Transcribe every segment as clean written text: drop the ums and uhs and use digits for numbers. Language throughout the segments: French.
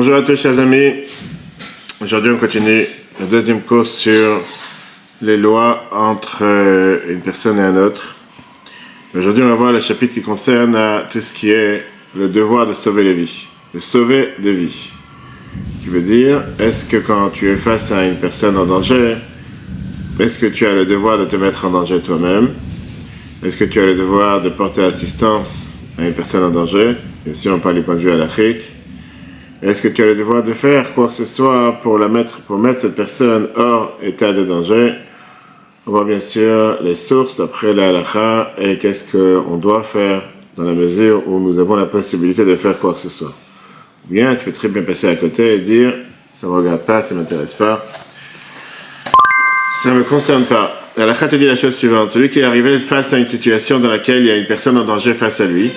Bonjour à tous chers amis, aujourd'hui on continue le deuxième cours sur les lois entre une personne et un autre. Aujourd'hui on va voir le chapitre qui concerne tout ce qui est le devoir de sauver les vies, de sauver des vies. Qui veut dire, est-ce que quand tu es face à une personne en danger, est-ce que tu as le devoir de te mettre en danger toi-même? Est-ce que tu as le devoir de porter assistance à une personne en danger? Bien sûr on parle du point de vue halachique. Est-ce que tu as le devoir de faire quoi que ce soit pour mettre cette personne hors état de danger? On voit bien sûr les sources après la halakha et qu'est-ce qu'on doit faire dans la mesure où nous avons la possibilité de faire quoi que ce soit. Ou bien tu peux très bien passer à côté et dire ça ne me regarde pas, ça ne m'intéresse pas, ça ne me concerne pas. La halakha te dit la chose suivante: celui qui est arrivé face à une situation dans laquelle il y a une personne en danger face à lui,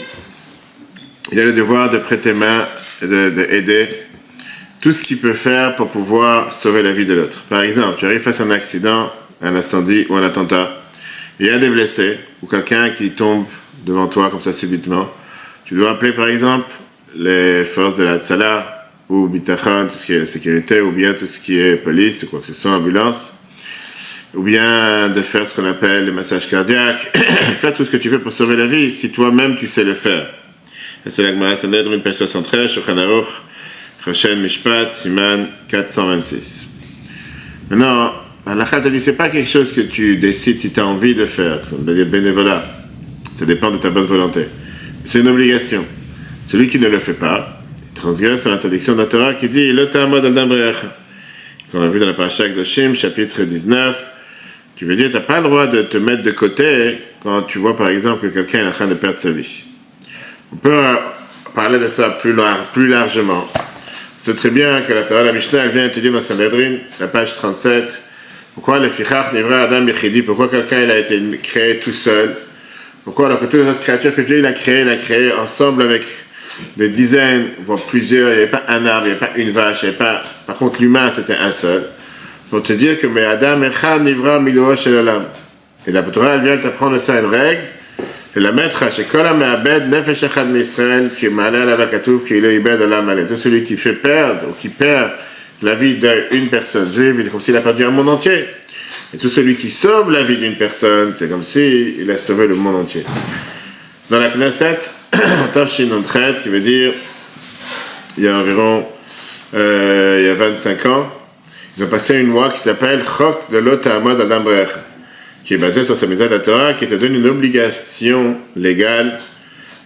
il a le devoir de prêter main, d'aider tout ce qu'il peut faire pour pouvoir sauver la vie de l'autre. Par exemple, tu arrives face à un accident, un incendie ou un attentat, il y a des blessés ou quelqu'un qui tombe devant toi comme ça subitement. Tu dois appeler par exemple les forces de la Tzala ou Bitachon, tout ce qui est la sécurité, ou bien tout ce qui est police ou quoi que ce soit, ambulance, ou bien de faire ce qu'on appelle les massages cardiaques, faire tout ce que tu peux pour sauver la vie si toi-même tu sais le faire. C'est la Gemara Sanhedrin, page 73, Shulchan Aruch, Choshen Mishpat, Siman 426. Maintenant, l'halakha te dit, c'est pas quelque chose que tu décides si tu as envie de faire, on va dire bénévolat. Ça dépend de ta bonne volonté. C'est une obligation. Celui qui ne le fait pas, il transgresse l'interdiction de la Torah qui dit Lo ta'amod al dam re'acha. Qu'on a vu dans la parasha Kedoshim, chapitre 19, qui veut dire tu n'as pas le droit de te mettre de côté quand tu vois par exemple que quelqu'un est en train de perdre sa vie. On peut parler de ça plus largement. C'est très bien que la Torah, la Mishnah, elle vient te dire dans Sanhedrin, la page 37, pourquoi le fichach nivra adam yechidi, pourquoi quelqu'un il a été créé tout seul, pourquoi alors que toutes les autres créatures que Dieu il a créées ensemble avec des dizaines, voire plusieurs, il n'y avait pas un arbre, il n'y avait pas une vache, il n'y avait pas, par contre l'humain c'était un seul, pour te dire que mais adam echad nivra miloh shel olam. Et la Torah elle vient t'apprendre ça une règle, et la mettre chez Kol HaMe'abed Nefesh Echad M'Israël qui est malin à la vakatouf qui est le ibed olam malé. Tout celui qui fait perdre ou qui perd la vie d'une personne juive, il est comme s'il a perdu un monde entier. Et tout celui qui sauve la vie d'une personne, c'est comme s'il a sauvé le monde entier. Dans la Knesset, Tafshin Ontret, qui veut dire il y a environ il y a 25 ans, ils ont passé une loi qui s'appelle Chok de Lo Ta'amod Adam Re'acha, qui est basé sur sa mitzvah de la Torah, qui te donne une obligation légale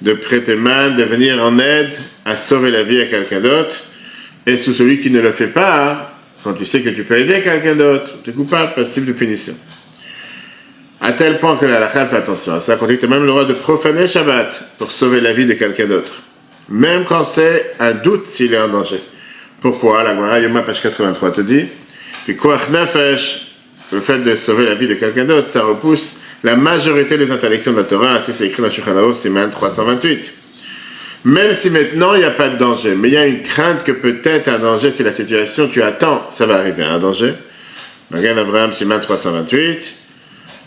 de prêter main, de venir en aide à sauver la vie à quelqu'un d'autre, et sous celui qui ne le fait pas, quand tu sais que tu peux aider quelqu'un d'autre, tu es coupable, passible de punition. À tel point que la halakha fait attention à ça, qu'on dit que tu as même le droit de profaner Shabbat pour sauver la vie de quelqu'un d'autre, même quand c'est un doute s'il est en danger. Pourquoi? La Gemara Yoma, page 83, te dit, puis Koach Nefesh, le fait de sauver la vie de quelqu'un d'autre, ça repousse la majorité des interdictions de la Torah. Ainsi, c'est écrit dans Shulchan Aruch, Siman 328. Même si maintenant, il n'y a pas de danger, mais il y a une crainte que peut-être un danger, si la situation, tu attends, ça va arriver, un danger. Magan Avraham, Siman 328.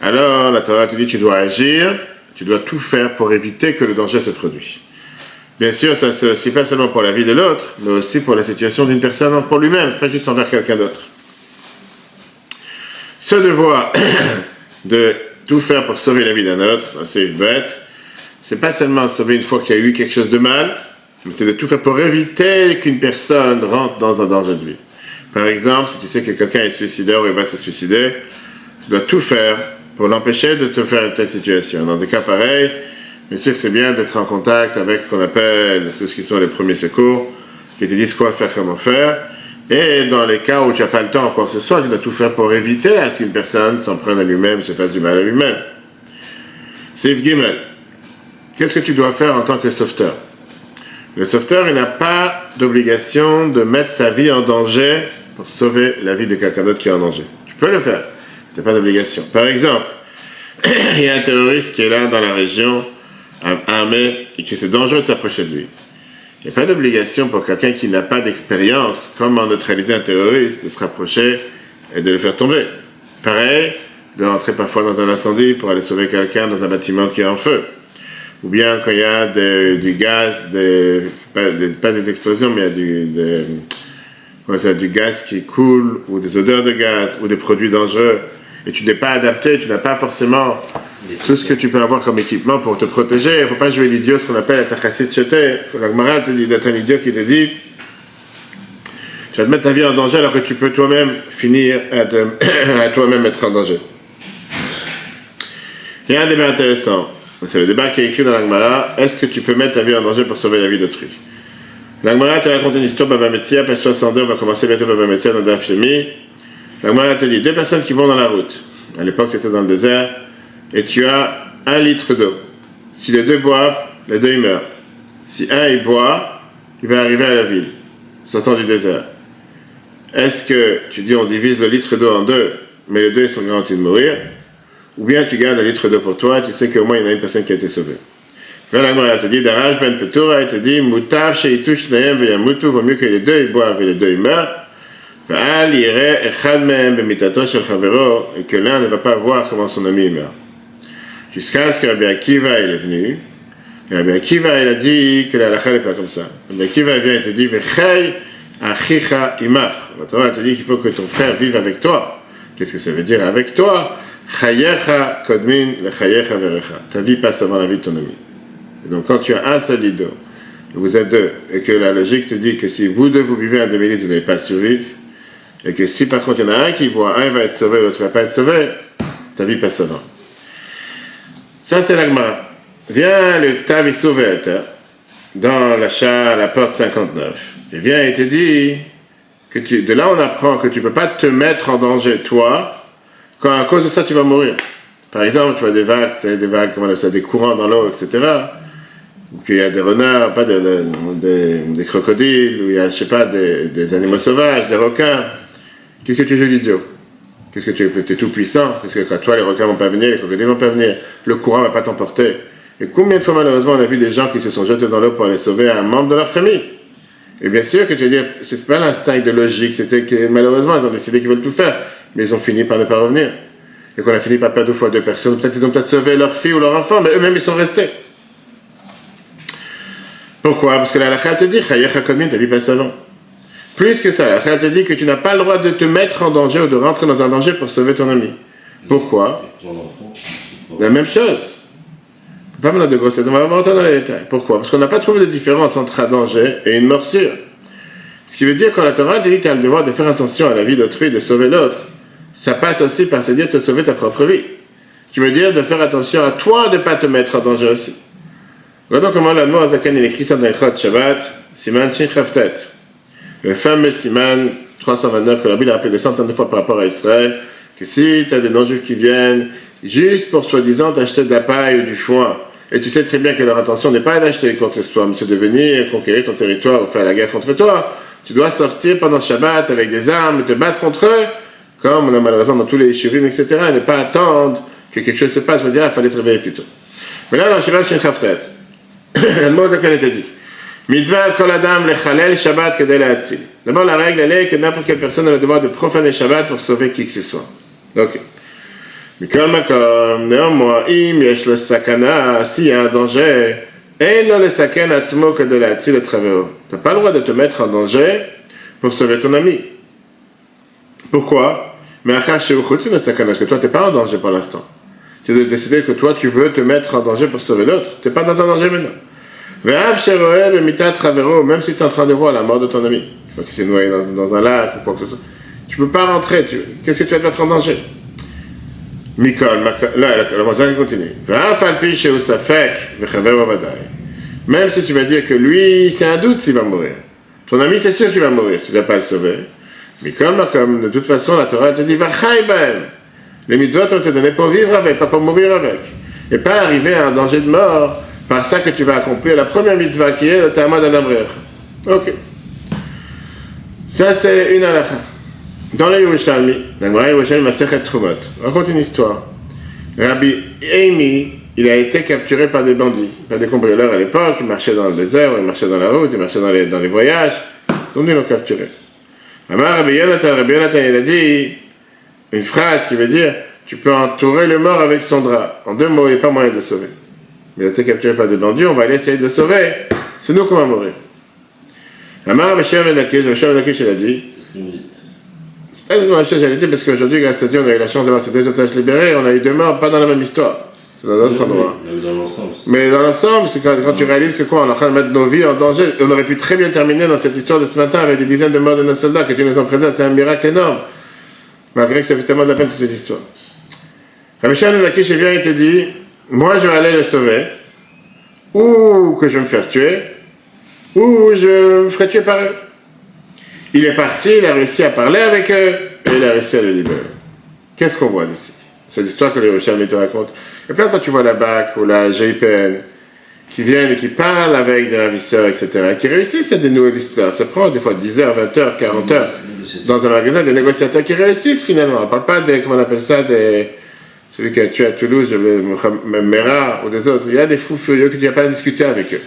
Alors, la Torah te dit, tu dois agir, tu dois tout faire pour éviter que le danger se produise. Bien sûr, ça c'est aussi pas seulement pour la vie de l'autre, mais aussi pour la situation d'une personne, pour lui-même, pas juste envers quelqu'un d'autre. Ce devoir de tout faire pour sauver la vie d'un autre, c'est bête, c'est pas seulement sauver une fois qu'il y a eu quelque chose de mal, mais c'est de tout faire pour éviter qu'une personne rentre dans un danger de vie. Par exemple, si tu sais que quelqu'un est suicidaire ou il va se suicider, tu dois tout faire pour l'empêcher de te faire une telle situation. Dans des cas pareils, bien sûr que c'est bien d'être en contact avec ce qu'on appelle tout ce qui sont les premiers secours, qui te disent quoi faire, comment faire. Et dans les cas où tu n'as pas le temps ou quoi que ce soit, tu dois tout faire pour éviter à ce qu'une personne s'en prenne à lui-même, se fasse du mal à lui-même. Sif Gimel. Qu'est-ce que tu dois faire en tant que sauveteur? Le sauveteur, il n'a pas d'obligation de mettre sa vie en danger pour sauver la vie de quelqu'un d'autre qui est en danger. Tu peux le faire, tu n'as pas d'obligation. Par exemple, il y a un terroriste qui est là dans la région, armé, et que c'est dangereux de s'approcher de lui. Il n'y a pas d'obligation pour quelqu'un qui n'a pas d'expérience, comment neutraliser un terroriste, de se rapprocher et de le faire tomber. Pareil, de rentrer parfois dans un incendie pour aller sauver quelqu'un dans un bâtiment qui est en feu. ou bien quand il y a du gaz, pas des explosions, mais il y a du gaz qui coule, ou des odeurs de gaz, ou des produits dangereux, et tu n'es pas adapté, tu n'as pas forcément tout ce que tu peux avoir comme équipement pour te protéger. Il ne faut pas jouer l'idiot, ce qu'on appelle la tachassit cheté. La Gemara te dit d'être un idiot qui te dit tu vas te mettre ta vie en danger alors que tu peux toi-même finir à toi-même être en danger. Il y a un débat intéressant. C'est le débat qui est écrit dans la Gemara. Est-ce que tu peux mettre ta vie en danger pour sauver la vie d'autrui? La Gemara te raconte une histoire, Baba Metzia, page 62, on va commencer bientôt Baba Metzia dans Daf Shemi. La Gemara te dit deux personnes qui vont dans la route. À l'époque, c'était dans le désert. Et tu as 1 litre d'eau. Si les deux boivent, les deux ils meurent. Si un il boit, il va arriver à la ville, sortant du désert. Est-ce que tu dis on divise le litre d'eau en deux, mais les deux ils sont garantis de mourir, ou bien tu gardes le litre d'eau pour toi et tu sais qu'au moins il y en a une personne qui a été sauvée. La Gemara te dit, Daraj ben Petura, il te dit, Mutav sheitu shneim veyamutu, vaut mieux que les deux ils boivent et les deux ils meurent. Ve'al yireh echad mehem bemitato shel chavero, et que l'un ne va pas voir comment son ami meurt. Jusqu'à ce que Rabbi Akiva il est venu. Et Rabbi Akiva il a dit que la halakha n'est pas comme ça. Rabbi Akiva vient et te dit Vechai achicha imach. La Torah te dit qu'il faut que ton frère vive avec toi. Qu'est-ce que ça veut dire avec toi? Chayecha kodmin le chayecha verecha. Ta vie passe avant la vie de ton ami. Et donc quand tu as un seul lit d'eau, vous êtes deux, et que la logique te dit que si vous deux vous buvez un demi-litre, vous n'allez pas survivre, et que si par contre il y en a un qui boit, un va être sauvé, l'autre ne va pas être sauvé, ta vie passe avant. Ça, c'est la Gemara. Vient le Ktav Isuvet dans la porte 59. Il vient et te dit que de là, on apprend que tu ne peux pas te mettre en danger, toi, quand à cause de ça, tu vas mourir. Par exemple, tu vois des vagues, des courants dans l'eau, etc. Ou qu'il y a des renards, pas des crocodiles, ou il y a, je sais pas, des animaux sauvages, des requins. Qu'est-ce que tu joues l'idiot? Qu'est-ce que tu es tout puissant? Parce que quand toi, les requins vont pas venir, les crocodiles vont pas venir, le courant va pas t'emporter. Et combien de fois, malheureusement, on a vu des gens qui se sont jetés dans l'eau pour aller sauver un membre de leur famille? Et bien sûr que tu veux dire, c'est pas l'instinct de logique, c'était que malheureusement, ils ont décidé qu'ils veulent tout faire, mais ils ont fini par ne pas revenir. Et qu'on a fini par perdre 2 fois 2 personnes, peut-être ils ont sauvé leur fille ou leur enfant, mais eux-mêmes, ils sont restés. Pourquoi? Parce que la halakha te dit, chayecha kodmin, ta vie passe avant. Plus que ça, la te dit que tu n'as pas le droit de te mettre en danger ou de rentrer dans un danger pour sauver ton ami. Pourquoi? La même chose. Pas mal de grossesse, on va rentrer dans les détails. Pourquoi? Parce qu'on n'a pas trouvé de différence entre un danger et une morsure. Ce qui veut dire que quand la Torah dit que tu as le devoir de faire attention à la vie d'autrui, de sauver l'autre, ça passe aussi par se dire de sauver ta propre vie. Ce qui veut dire de faire attention à toi de ne pas te mettre en danger aussi. Voilà donc comment l'Admor Azaken il écrit ça dans Echad Shabbat, Siman Shin Chavtet. Le fameux Siman 329 que la Bible a rappelé des centaines de fois par rapport à Israël, que si tu as des non-juifs qui viennent, juste pour soi-disant t'acheter de la paille ou du foin, et tu sais très bien que leur intention n'est pas d'acheter quoi que ce soit, mais c'est de venir conquérir ton territoire ou faire la guerre contre toi, tu dois sortir pendant Shabbat avec des armes et te battre contre eux, comme on a malheureusement dans tous les shivim, etc., et ne pas attendre que quelque chose se passe, on va dire, il fallait se réveiller plus tôt. Mais là, dans Shivat Shin Chavtet, le mot de laquelle était dit, Mitzvah kol adam lechalel Shabbat kedei le'atzil. D'abord, la règle, elle est que n'importe quelle personne a le devoir de profaner Shabbat pour sauver qui que ce soit. Ok. Mikol makom, néanmoins, im yesh le sakana, s'il y a un danger, et non le saken atzmo kedei le'atzil et traveo. Tu n'as pas le droit de te mettre en danger pour sauver ton ami. Pourquoi? Mais achar sheuchutz le sakana, parce que toi, tu n'es pas en danger pour l'instant. C'est de décider que toi, tu veux te mettre en danger pour sauver l'autre. Tu n'es pas dans un danger maintenant. Même si tu es en train de voir la mort de ton ami, qui s'est noyé dans un lac ou quoi que ce soit, tu ne peux pas rentrer. Qu'est-ce que tu vas te mettre en danger? Mikol, là, la montagne continue. Même si tu vas dire que lui, c'est un doute s'il va mourir. Ton ami, c'est sûr qu'il va mourir si tu ne vas pas le sauver. Mikol, comme de toute façon, la Torah te dit les mitzvot ont été donnés pour vivre avec, pas pour mourir avec. Et pas arriver à un danger de mort par ça que tu vas accomplir la première mitzvah qui est le Ta'amad al-Amrech. Ok. Ça, c'est une halakha. Dans le Yerushalmi, la Gemara Yerushalmi Masechet Trumot, on raconte une histoire. Rabbi Amy, il a été capturé par des bandits, par des cambrioleurs à l'époque. Il marchait dans le désert, il marchait dans la route, il marchait dans les voyages. Ils ont dû le capturer. Amar Rabbi Yonatan, il a dit une phrase qui veut dire tu peux entourer le mort avec son drap. En 2 mots, il n'y a pas moyen de le sauver. mais il a été capturé par des bandits, on va aller essayer de le sauver, c'est nous qu'on va mourir. Amar Beshem Ben Lakish, Beshem Ben Lakish, il a dit, c'est pas exactement la chose, j'allais dire, parce qu'aujourd'hui, grâce à Dieu, on a eu la chance d'avoir ces deux otages libérés, on a eu deux morts, pas dans la même histoire. C'est dans d'autres endroits. Dans l'ensemble. Mais dans l'ensemble, c'est quand tu réalises que quoi, on est en train de mettre nos vies en danger. On aurait pu très bien terminer dans cette histoire de ce matin avec des dizaines de morts de nos soldats que Dieu nous en présente. C'est un miracle énorme. Malgré que ça fait tellement de la peine toute cette histoire. Rabbi Shimon ben Lakish vient et te dit, moi je vais aller le sauver, ou que je vais me faire tuer, ou je me ferai tuer par eux. Il est parti, il a réussi à parler avec eux, et il a réussi à les libérer. Qu'est-ce qu'on voit d'ici? C'est l'histoire que les Yerushalmi te racontent. Et plein de fois, tu vois la BAC ou la GIPN qui viennent et qui parlent avec des ravisseurs, etc., qui réussissent à dénouer l'histoire. Ça prend des fois 10 heures, 20 heures, 40 heures dans un magasin, des négociateurs qui réussissent finalement. On ne parle pas des, comment on appelle ça, celui qui a tué à Toulouse, Mera ou des autres. Il y a des fous furieux que tu n'as pas à discuter avec eux.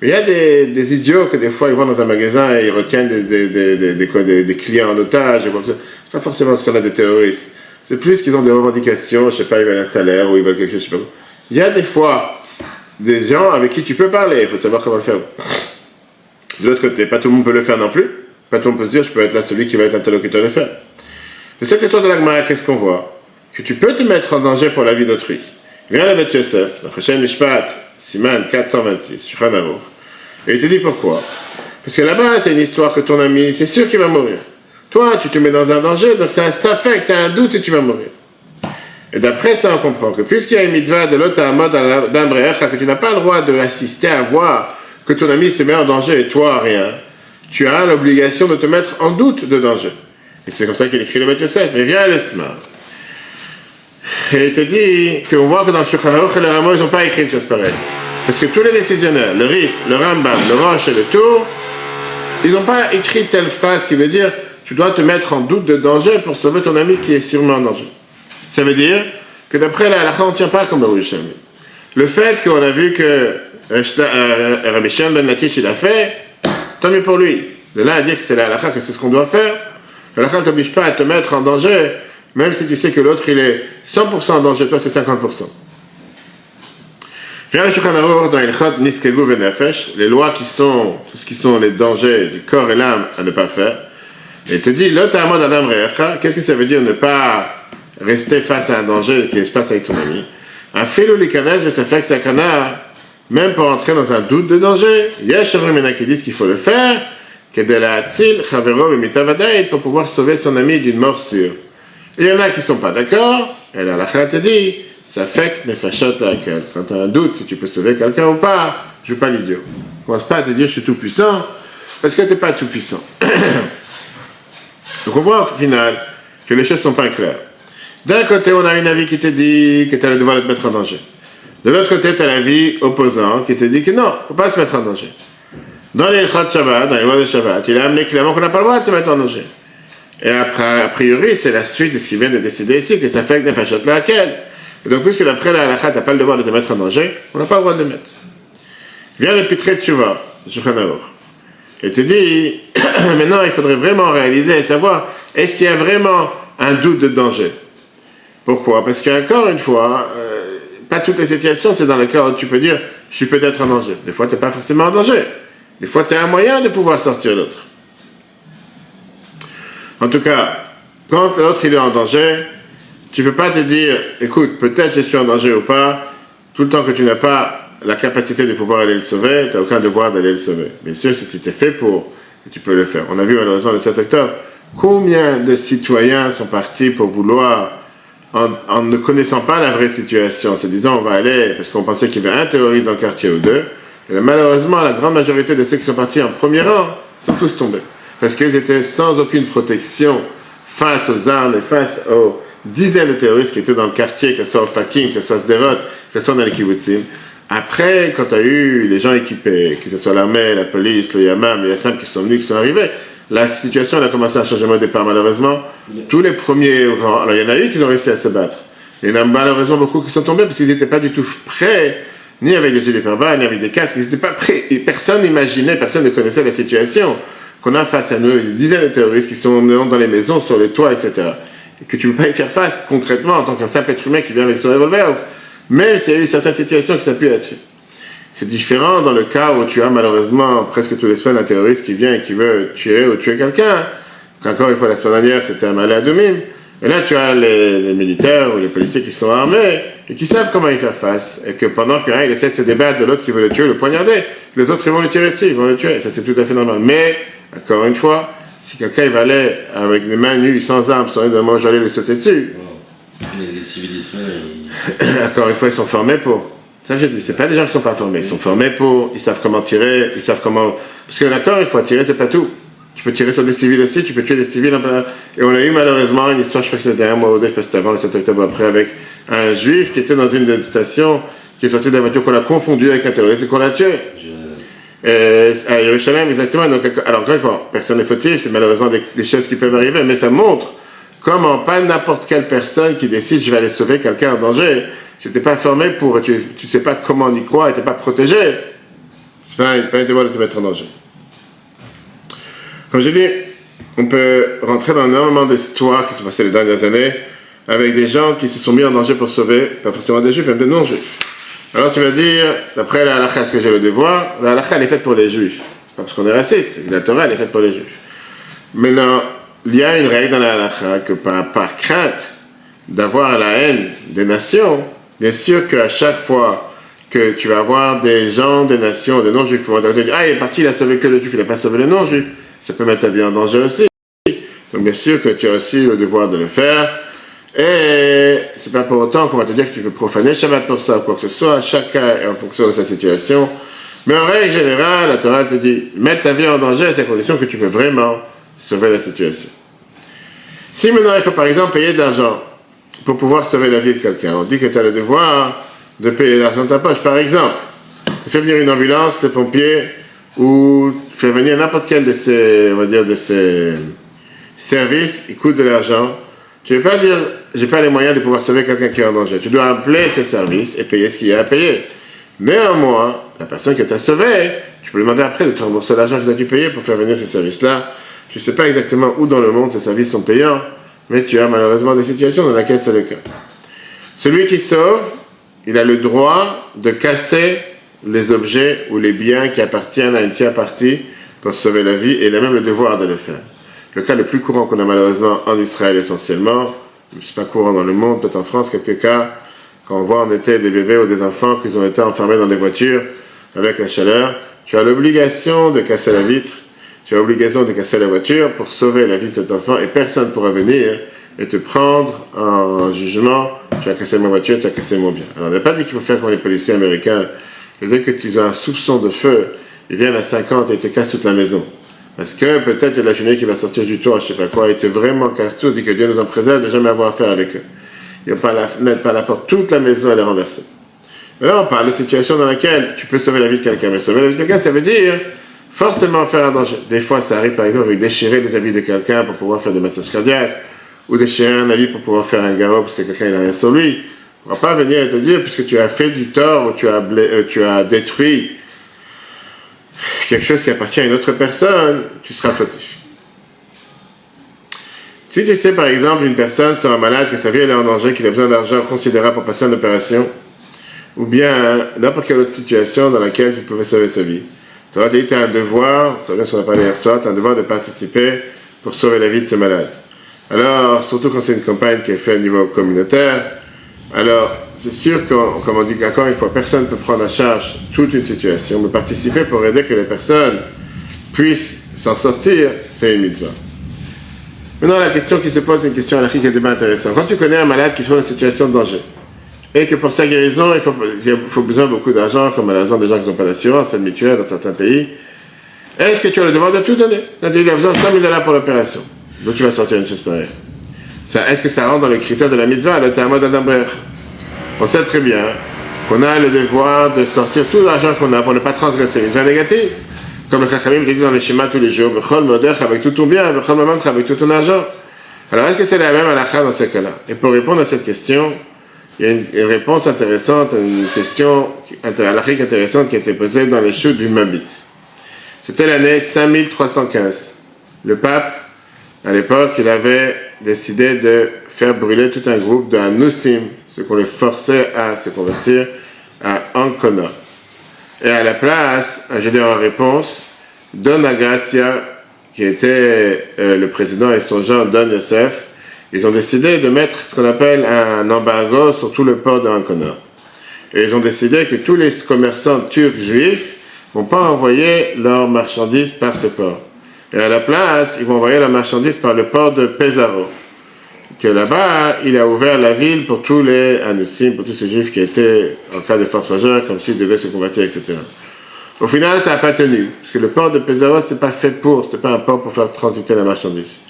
Mais il y a des idiots que des fois ils vont dans un magasin et ils retiennent des clients en otage. C'est pas forcément que ce sont là des terroristes. C'est plus qu'ils ont des revendications, je sais pas, ils veulent un salaire ou ils veulent quelque chose, je sais pas. Il y a des fois des gens avec qui tu peux parler, il faut savoir comment le faire. De l'autre côté, pas tout le monde peut le faire non plus. Pas tout le monde peut se dire, je peux être là celui qui va être interlocuteur de le faire. De cette histoire de la Gemara, qu'est-ce qu'on voit? Que tu peux te mettre en danger pour la vie d'autrui. Viens à Beth Yosef, dans Choshen Mishpat, Siman 426, Shulchan Aruch, et il te dit pourquoi. Parce que là-bas, c'est une histoire que ton ami, c'est sûr qu'il va mourir. Toi, tu te mets dans un danger, donc ça fait que c'est un doute et tu vas mourir. Et d'après ça, on comprend que puisqu'il y a une mitzvah de l'autre mode d'Ambreach, que tu n'as pas le droit d'assister à voir que ton ami se met en danger et toi, rien, tu as l'obligation de te mettre en doute de danger. Et c'est comme ça qu'il écrit le Beth Yosef. Mais viens à l'Esma. Et il te dit qu'on voit que dans le Shulchan Aruch et le Rama, ils n'ont pas écrit une chose pareille. Parce que tous les décisionnaires, le Rif, le Rambam, le Rosh et le Tour, ils n'ont pas écrit telle phrase qui veut dire tu dois te mettre en doute de danger pour sauver ton ami qui est sûrement en danger. Ça veut dire que d'après la halakha, on ne tient pas comme le Yerushalmi. Le fait qu'on a vu que Rabbi Shimon ben Lakish il a fait, tant mieux pour lui. De là à dire que c'est la halakha, que c'est ce qu'on doit faire, la halakha ne t'oblige pas à te mettre en danger, même si tu sais que l'autre il est 100% en danger, toi c'est 50%. Viens le Shulchan Aruch dans Ilchot Niskegu Venefesh, les lois qui sont, tout ce qui sont les dangers du corps et l'âme à ne pas faire. Et il te dit, l'otamod adam re'echa, qu'est-ce que ça veut dire ne pas rester face à un danger qui se passe avec ton ami? Un filou likanes, ça fait que sakana, même pour entrer dans un doute de danger, yesh rumena qui disent qu'il faut le faire, que de la atzil chavero mitavadait pour pouvoir sauver son ami d'une mort sûre. Et il y en a qui ne sont pas d'accord, et là, la halakha te dit, ça fait que nefashot laquelle. Quand tu as un doute si tu peux sauver quelqu'un ou pas, joue pas l'idiot. Commence pas à te dire je suis tout puissant, parce que tu n'es pas tout puissant. Donc on voit au final que les choses ne sont pas claires. D'un côté, on a une avis qui te dit que tu as le devoir de te mettre en danger. De l'autre côté, tu as l'avis opposant qui te dit que non, il ne faut pas se mettre en danger. Dans les Ilchot Shabbat, dans les lois de Shabbat, il a amené clairement qu'on n'a pas le droit de se mettre en danger. Et après, a priori, c'est la suite de ce qu'il vient de décider ici, que ça fait que nefashot laquelle. Et donc, puisque d'après la halakha, tu n'as pas le devoir de te mettre en danger, on n'a pas le droit de le mettre. Viens le Pitrei Tshuva, Shulchan Aruch. Et te dit, maintenant il faudrait vraiment réaliser et savoir, est-ce qu'il y a vraiment un doute de danger? Pourquoi? Parce qu'encore une fois, pas toutes les situations, c'est dans le cas où tu peux dire, je suis peut-être en danger. Des fois, tu n'es pas forcément en danger. Des fois, tu as un moyen de pouvoir sortir l'autre. En tout cas, quand l'autre il est en danger, tu ne peux pas te dire, écoute, peut-être je suis en danger ou pas, tout le temps que tu n'as pas la capacité de pouvoir aller le sauver, tu n'as aucun devoir d'aller le sauver. Bien sûr, si tu t'es fait pour, tu peux le faire. On a vu malheureusement le 7 octobre, combien de citoyens sont partis pour vouloir, en ne connaissant pas la vraie situation, en se disant on va aller, parce qu'on pensait qu'il y avait un terroriste dans le quartier ou deux, et malheureusement, la grande majorité de ceux qui sont partis en premier rang sont tous tombés. Parce qu'ils étaient sans aucune protection face aux armes et face aux dizaines de terroristes qui étaient dans le quartier, que ce soit au Fakim, que ce soit à Sderot, que ce soit dans les kibbutzim. Après, quand tu as eu les gens équipés, que ce soit l'armée, la police, le Yamam, les Yassam qui sont venus, qui sont arrivés, la situation elle a commencé à changer au départ, malheureusement. Tous les premiers rangs, alors il y en a eu qui ont réussi à se battre. Il y en a malheureusement beaucoup qui sont tombés parce qu'ils n'étaient pas du tout prêts, ni avec des gilets pare-balles, ni avec des casques, ils n'étaient pas prêts. Et personne n'imaginait, personne ne connaissait la situation qu'on a face à nous, des dizaines de terroristes qui sont dans les maisons, sur les toits, etc. Et que tu ne peux pas y faire face concrètement en tant qu'un simple être humain qui vient avec son revolver. Même s'il y a eu certaines situations qui ça pu être fait. C'est différent dans le cas où tu as malheureusement presque tous les semaines un terroriste qui vient et qui veut tuer ou tuer quelqu'un. Encore une fois, la semaine dernière, c'était un malade de mime. Et là, tu as les militaires ou les policiers qui sont armés et qui savent comment y faire face. Et que pendant qu'un il essaie de se débattre de l'autre qui veut le tuer, le poignarder, les autres ils vont le tirer dessus, ils vont le tuer. Ça, c'est tout à fait normal. Mais, encore une fois, si quelqu'un il va aller avec les mains nues, sans armes, sans rien de moi, j'allais le sauter dessus. Les civilistes, Encore une fois, ils sont formés pour. Ça, je dis, c'est pas des gens qui ne sont pas formés. Ils sont formés pour, ils savent comment tirer, ils savent comment. Parce que d'accord, il faut tirer, c'est pas tout. Tu peux tirer sur des civils aussi, tu peux tuer des civils. Et on a eu malheureusement une histoire, je crois que c'était un mois ou deux, je sais pas si c'était avant le 7 octobre après, avec un juif qui était dans une des stations, qui est sorti de la voiture, qu'on a confondu avec un terroriste et qu'on l'a tué. À Yerushalayim, exactement. Donc, alors, encore une fois, personne n'est fautif, c'est malheureusement des choses qui peuvent arriver, mais ça montre comment pas n'importe quelle personne qui décide je vais aller sauver quelqu'un en danger, si tu n'es pas formé pour, tu ne sais pas comment ni quoi, et tu n'es pas protégé, c'est pas un devoir de te mettre en danger. Comme j'ai dit, on peut rentrer dans énormément d'histoires qui se sont passées les dernières années avec des gens qui se sont mis en danger pour sauver, pas forcément des juifs, même des non-juifs. Alors tu vas dire, d'après la halakha, est-ce que j'ai le devoir? La halakha, elle est faite pour les juifs. C'est pas parce qu'on est raciste, la Torah, elle est faite pour les juifs. Maintenant, il y a une règle dans la halakha que par crainte d'avoir la haine des nations, bien sûr qu'à chaque fois que tu vas avoir des gens, des nations, des non-juifs qui vont te dire « Ah, il est parti, il a sauvé que les juifs, il n'a pas sauvé les non-juifs », ça peut mettre ta vie en danger aussi. Donc bien sûr que tu as aussi le devoir de le faire. Et c'est pas pour autant qu'on va te dire que tu peux profaner Shabbat pour ça ou quoi que ce soit. Chacun est en fonction de sa situation. Mais en règle générale, la Torah te dit mettre ta vie en danger à ces conditions que tu peux vraiment sauver la situation. Si maintenant il faut par exemple payer de l'argent pour pouvoir sauver la vie de quelqu'un, on dit que tu as le devoir de payer l'argent de ta poche. Par exemple, tu fais venir une ambulance, les pompiers, ou tu fais venir n'importe quel de ces, on va dire, de ces services, il coûte de l'argent. Tu ne veux pas dire, j'ai pas les moyens de pouvoir sauver quelqu'un qui est en danger. Tu dois appeler ces services et payer ce qu'il y a à payer. Néanmoins, la personne que tu as sauvée, tu peux lui demander après de te rembourser l'argent que tu as dû payer pour faire venir ces services-là. Tu ne sais pas exactement où dans le monde ces services sont payants, mais tu as malheureusement des situations dans lesquelles c'est le cas. Celui qui sauve, il a le droit de casser les objets ou les biens qui appartiennent à une tierce partie pour sauver la vie, et il a même le devoir de le faire. Le cas le plus courant qu'on a malheureusement en Israël essentiellement, c'est pas courant dans le monde, peut-être en France, quelques cas, quand on voit en été des bébés ou des enfants qui ont été enfermés dans des voitures avec la chaleur, tu as l'obligation de casser la vitre, tu as l'obligation de casser la voiture pour sauver la vie de cet enfant, et personne ne pourra venir et te prendre en jugement, tu as cassé ma voiture, tu as cassé mon bien. Alors on n'a pas dit qu'il faut faire comme les policiers américains, dès que tu as un soupçon de feu, ils viennent à 50 et ils te cassent toute la maison. Parce que peut-être il y a de la fumée qui va sortir du toit, je sais pas quoi, et te vraiment casse tout, dit que Dieu nous en préserve de jamais avoir affaire avec eux. Il n'y a pas la fenêtre, pas la porte, toute la maison elle est renversée. Et là on parle de situations dans laquelle tu peux sauver la vie de quelqu'un, mais sauver la vie de quelqu'un ça veut dire forcément faire un danger. Des fois ça arrive par exemple avec déchirer les habits de quelqu'un pour pouvoir faire des massages cardiaques, ou déchirer un habit pour pouvoir faire un garrot parce que quelqu'un n'a rien sur lui. On ne va pas venir et te dire, puisque tu as fait du tort ou tu as détruit quelque chose qui appartient à une autre personne, tu seras fautif. Si tu sais par exemple une personne sera malade, que sa vie elle est en danger, qu'il a besoin d'argent considérable pour passer une opération, ou bien n'importe quelle autre situation dans laquelle tu pouvais sauver sa vie, tu as dit tu as un devoir, ça vient ce qu'on a parlé hier soir, tu as un devoir de participer pour sauver la vie de ce malade. Alors, surtout quand c'est une campagne qui est faite au niveau communautaire, alors c'est sûr que, comme on dit encore une fois, personne ne peut prendre en charge toute une situation, mais participer pour aider que les personnes puissent s'en sortir, c'est une mitzvah. Maintenant, la question qui se pose, c'est une question halakhique qui est débat intéressant. Quand tu connais un malade qui se trouve dans une situation de danger, et que pour sa guérison, il faut besoin de beaucoup d'argent, comme malheureusement des gens qui n'ont pas d'assurance, pas de mutuelle dans certains pays, est-ce que tu as le devoir de tout donner? Il a besoin de 100 000 $ pour l'opération. Donc tu vas sortir une chose pareille. Est-ce que ça rentre dans le critère de la mitzvah, le terme d'Adamber? On sait très bien qu'on a le devoir de sortir tout l'argent qu'on a pour ne pas transgresser une mitzvah négative. Comme le Chachamim dit dans les schémas tous les jours, Bechol modech avec tout ton bien, Bechol mamanch avec tout ton argent. Alors est-ce que c'est la même halakha dans ces cas-là? Et pour répondre à cette question, il y a une réponse intéressante, une question halakhique intéressante qui a été posée dans les chutes du Mabit. C'était l'année 5315. Le pape, à l'époque, il avait décidé de faire brûler tout un groupe de Hanussim, ceux qu'on les forçait à se convertir, à Ancona. Et à la place, un général en réponse, Don Agracia, qui était le président et son genre Don Yosef, ils ont décidé de mettre ce qu'on appelle un embargo sur tout le port d'Ancona. Et ils ont décidé que tous les commerçants turcs juifs ne vont pas envoyer leurs marchandises par ce port. Et à la place, ils vont envoyer leurs marchandises par le port de Pesaro. Que là-bas, il a ouvert la ville pour tous les Anussim, pour tous ces juifs qui étaient en cas de force majeure, comme s'ils devaient se convertir, etc. Au final, ça n'a pas tenu, parce que le port de Pesaro, c'était pas un port pour faire transiter la marchandise.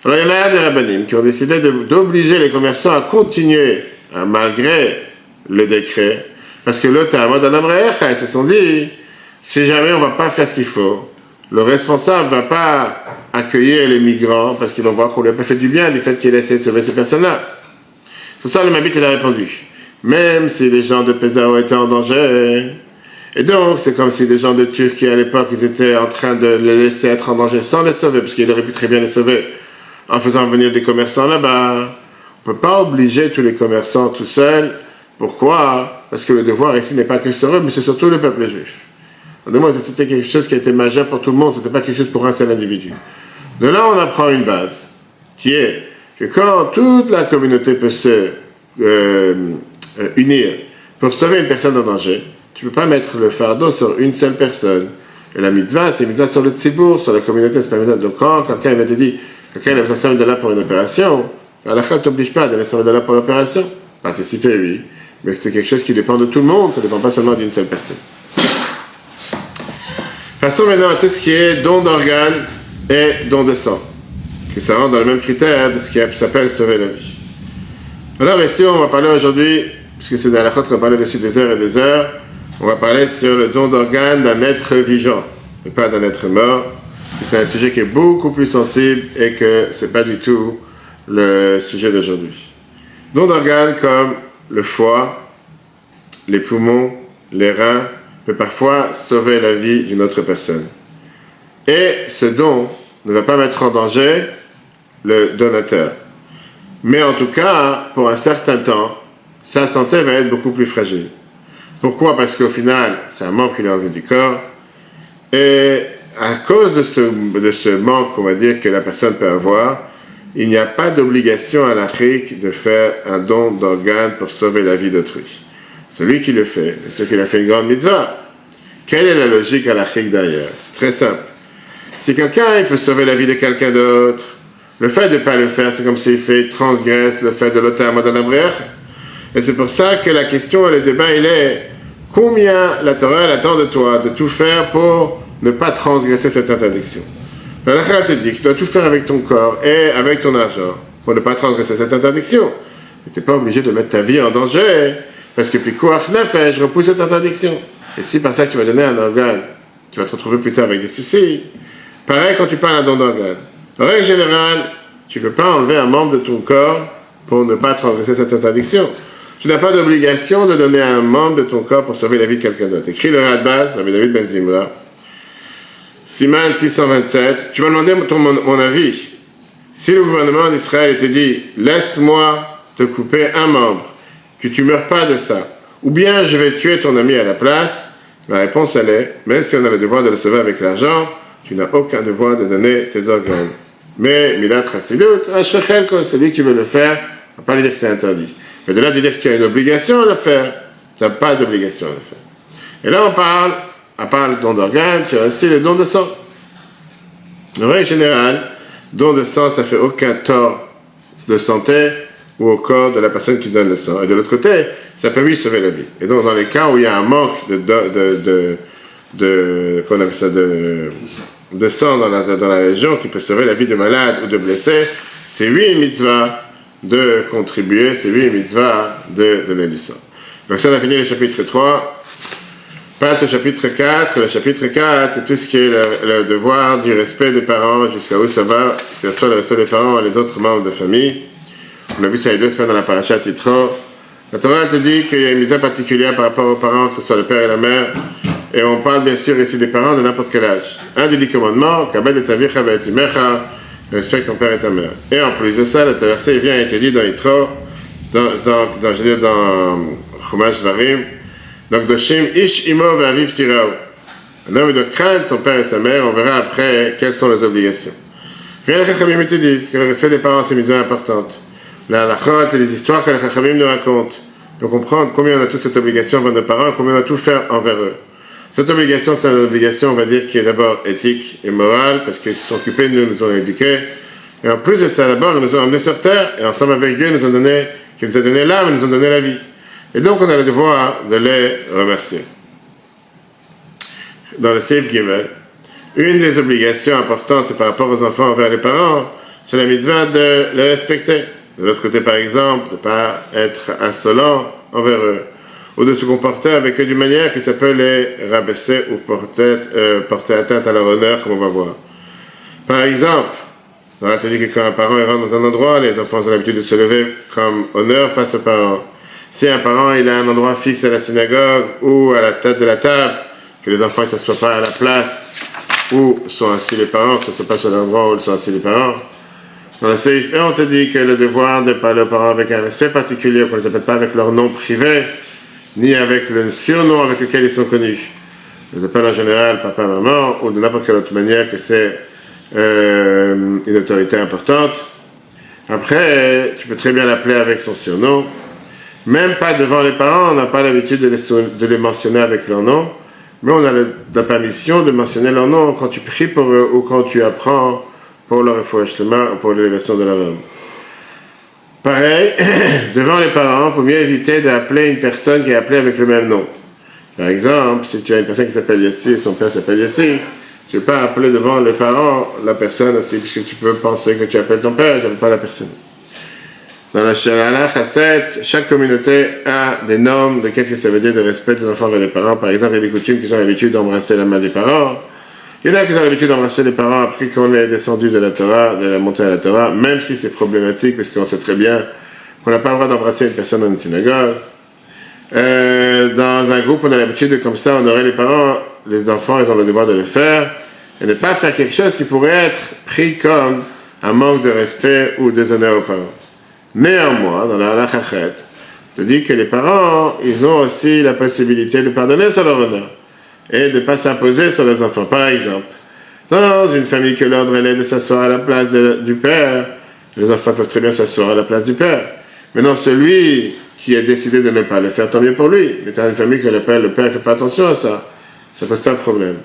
Alors il y en a des rabbinim qui ont décidé d'obliger les commerçants à continuer, malgré le décret, parce que l'autre, à mode ils se sont dit, si jamais on ne va pas faire ce qu'il faut, le responsable ne va pas accueillir les migrants parce qu'ils vont voir qu'on lui a pas fait du bien du fait qu'il a essayé de sauver ces personnes-là. C'est ça le Mabit il a répondu. Même si les gens de Pesaro étaient en danger, et donc c'est comme si les gens de Turquie à l'époque ils étaient en train de les laisser être en danger sans les sauver, parce qu'ils auraient pu très bien les sauver en faisant venir des commerçants là-bas. On ne peut pas obliger tous les commerçants tout seuls. Pourquoi? Parce que le devoir ici n'est pas que sur eux, mais c'est surtout le peuple juif. C'était quelque chose qui a été majeur pour tout le monde, c'était pas quelque chose pour un seul individu. De là, on apprend une base, qui est que quand toute la communauté peut se unir pour sauver une personne en danger, tu ne peux pas mettre le fardeau sur une seule personne. Et la mitzvah, c'est une mitzvah sur le tzibour, sur la communauté, c'est pas une mitzvah. Donc quand quelqu'un va te dire, quelqu'un a besoin de $100 pour une opération, Allah ne t'oblige pas à donner $100 pour l'opération. Participer, oui, mais c'est quelque chose qui dépend de tout le monde, ça ne dépend pas seulement d'une seule personne. Passons maintenant à tout ce qui est don d'organes et don de sang, qui ça rentre dans le même critère de ce qui s'appelle sauver la vie. Alors ici, on va parler aujourd'hui, puisque c'est dans la chôte qu'on va parler dessus des heures et des heures, on va parler sur le don d'organes d'un être vivant, et pas d'un être mort. C'est un sujet qui est beaucoup plus sensible et que c'est pas du tout le sujet d'aujourd'hui. Don d'organes comme le foie, les poumons, les reins, peut parfois sauver la vie d'une autre personne. Et ce don ne va pas mettre en danger le donateur. Mais en tout cas, pour un certain temps, sa santé va être beaucoup plus fragile. Pourquoi? Parce qu'au final, c'est un manque qu'il a enlevé du corps. Et à cause de ce manque, on va dire, que la personne peut avoir, il n'y a pas d'obligation à l'Afrique de faire un don d'organes pour sauver la vie d'autrui. Celui qui le fait, c'est celui qui a fait une grande mitzvah. Quelle est la logique à l'Afrique derrière? C'est très simple. Si quelqu'un peut sauver la vie de quelqu'un d'autre, le fait de ne pas le faire, c'est comme s'il transgresse le fait de l'auteur modèle abrière. Et c'est pour ça que la question et le débat, il est combien la Torah elle attend de toi de tout faire pour ne pas transgresser cette interdiction. La Torah te dit que tu dois tout faire avec ton corps et avec ton argent pour ne pas transgresser cette interdiction. Mais tu n'es pas obligé de mettre ta vie en danger parce que puis quoi, je repousse cette interdiction. Et si par ça tu vas donner un organe, tu vas te retrouver plus tard avec des soucis. Pareil quand tu parles d'un don d'organe. En règle générale, tu ne peux pas enlever un membre de ton corps pour ne pas transgresser cette interdiction. Tu n'as pas d'obligation de donner un membre de ton corps pour sauver la vie de quelqu'un d'autre. Écris le Radbaz, Rabbi David Ben Zimra, Siman 627. Tu vas demander mon avis. Si le gouvernement d'Israël te dit « Laisse-moi te couper un membre, que tu ne meurs pas de ça, ou bien je vais tuer ton ami à la place », la réponse elle est « Même si on a le devoir de le sauver avec l'argent, tu n'as aucun devoir de donner tes organes. » Mais Milat Chassidut, celui qui veut le faire, on ne va pas lui dire que c'est interdit. Mais de là de dire que tu as une obligation à le faire, tu n'as pas d'obligation à le faire. Et là on parle, à part le don d'organes, tu as aussi le don de sang. En règle générale, don de sang, ça ne fait aucun tort de santé ou au corps de la personne qui donne le sang. Et de l'autre côté, ça peut lui sauver la vie. Et donc dans les cas où il y a un manque de sang dans la région qui peut sauver la vie de malade ou de blessé, c'est lui une mitzvah de contribuer, c'est lui une mitzvah de donner du sang. Donc ça on a fini le chapitre 3. Passe au chapitre 4. Le chapitre 4, c'est tout ce qui est le devoir du respect des parents, jusqu'à où ça va, que ce soit le respect des parents et les autres membres de famille. On a vu ça il y a 2 semaines dans la paracha Titro. La Torah te dit qu'il y a une mitzvah particulière par rapport aux parents, que ce soit le père et la mère. Et on parle bien sûr ici des parents de n'importe quel âge. Un des 10 commandements, Kabed et Tavicha ve'etimecha, respecte ton père et ta mère. Et en plus de ça, le verset vient et te dit dans Yitro, dans Chumash Dvarim, donc Doshim Ish Imo Ve'aviv Tirao. Un homme doit craindre son père et sa mère, on verra après quelles sont les obligations. Rien les Chachamim te disent que le respect des parents c'est une mise importante. La halachot et les histoires que les Chachamim nous racontent pour comprendre combien on a tous cette obligation envers nos parents, combien on a tout faire envers eux. Cette obligation, c'est une obligation, on va dire, qui est d'abord éthique et morale, parce qu'ils se sont occupés de nous, nous ont éduqués. Et en plus de ça, d'abord, ils nous ont emmenés sur terre, et ensemble avec Dieu, qui nous a donné l'âme, nous ont donné la vie. Et donc, on a le devoir de les remercier. Dans le Seif Gimel, une des obligations importantes, c'est par rapport aux enfants envers les parents, c'est la mitzvah de les respecter. De l'autre côté, par exemple, de ne pas être insolent envers eux, ou de se comporter avec eux d'une manière qui s'appelle les rabaisser ou porter atteinte à leur honneur, comme on va voir. Par exemple, on a dit que quand un parent rentre dans un endroit, les enfants ont l'habitude de se lever comme honneur face aux parents. Si un parent il a un endroit fixe à la synagogue ou à la tête de la table, que les enfants ne s'assoient pas à la place où sont assis les parents, que ce ne soit pas sur l'endroit où sont assis les parents. Dans le Seif, on te dit que le devoir de parler aux parents avec un respect particulier, qu'on ne les appelle pas avec leur nom privé, ni avec le surnom avec lequel ils sont connus. On les appelle en général papa, maman, ou de n'importe quelle autre manière que c'est une autorité importante. Après, tu peux très bien l'appeler avec son surnom. Même pas devant les parents, on n'a pas l'habitude de les mentionner avec leur nom, mais on a la permission de mentionner leur nom quand tu pries pour eux ou quand tu apprends pour leur effouachement ou pour l'élévation de leur âme. Pareil, devant les parents, il faut mieux éviter d'appeler une personne qui est appelée avec le même nom. Par exemple, si tu as une personne qui s'appelle Yossi et son père s'appelle Yossi, tu ne peux pas appeler devant les parents la personne aussi, puisque tu peux penser que tu appelles ton père et tu n'appelles pas la personne. Dans la Shalala Chasset, chaque communauté a des normes de qu'est-ce que ça veut dire de respect des enfants vers les parents. Par exemple, il y a des coutumes qui ont l'habitude d'embrasser la main des parents. Il y en a qui ont l'habitude d'embrasser les parents après qu'on est descendu de la Torah, de la montée à la Torah, même si c'est problématique, parce qu'on sait très bien qu'on n'a pas le droit d'embrasser une personne dans une synagogue. Dans un groupe, on a l'habitude de comme ça honorer les parents, les enfants, ils ont le devoir de le faire, et ne pas faire quelque chose qui pourrait être pris comme un manque de respect ou déshonneur aux parents. Néanmoins, dans la halakha chet, on dit que les parents, ils ont aussi la possibilité de pardonner sur leur honneur et de ne pas s'imposer sur les enfants. Par exemple, dans une famille que l'ordre est de s'asseoir à la place du père, les enfants peuvent très bien s'asseoir à la place du père. Maintenant, celui qui a décidé de ne pas le faire, tant mieux pour lui. Mais dans une famille que le père ne fait pas attention à ça, ça pose pas de problème.